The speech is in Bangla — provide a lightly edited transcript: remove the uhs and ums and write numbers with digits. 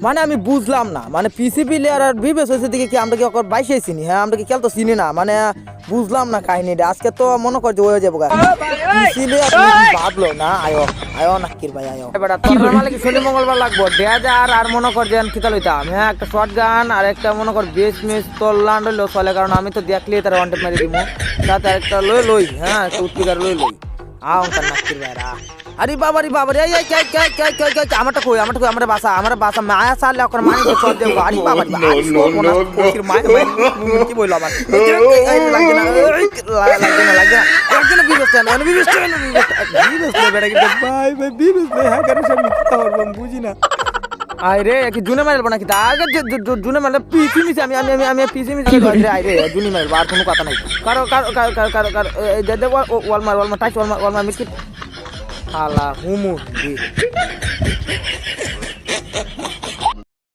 মানে আমি বুঝলাম না, মানে পিসি প্লেয়ার আর বিবেস হয়েছে দিকে কি আমরা কি ওকে বাইশে চিনি? হ্যাঁ, আমরা কি খেল তো চিনি না, মানে বুঝলাম না কাহিনীটা। আজকে তো মনে কর যে হয়ে যাবো পিসি প্লেয়ার ভাবলো না। আয়ো আয়ো নাকির ভাই আয়ো বেটা, তোর মালিক শনি মঙ্গলবার লাগবো ডেজার আর মনে কর যে কিতা লইতাম। হ্যাঁ, একটা শর্ট গান আর একটা মনে কর বেস মিস তোর লান্ড হইলো চলে, কারণ আমি তো দেখলি তার ওয়ান টেপ মারি দিব সাথে একটা লই হ্যাঁ, একটা উৎপিকার লই আও তার নাকির ভাইরা। আরে বাবারি বাবারি এই আমারটা কই আমার বাসা মায়া সালে ওকর মানি তো চল দেব। আরে বাবারি কোন মায়া কি বইলো আমার লাগে না বেটা কি ভাই বিবেস হ্যাঁ কেন সব মিথ্যা বলবো বুঝি না। আরে কি জুনে মারবো নাকি আগে জুনে মারলে পিসি মিছি আমি পিসি মিছি আরে জুনি মারবো আর কোনো কথা নাই। কারো ওয়ালমার টাইস ওয়ালমার মিকি হালা হুমু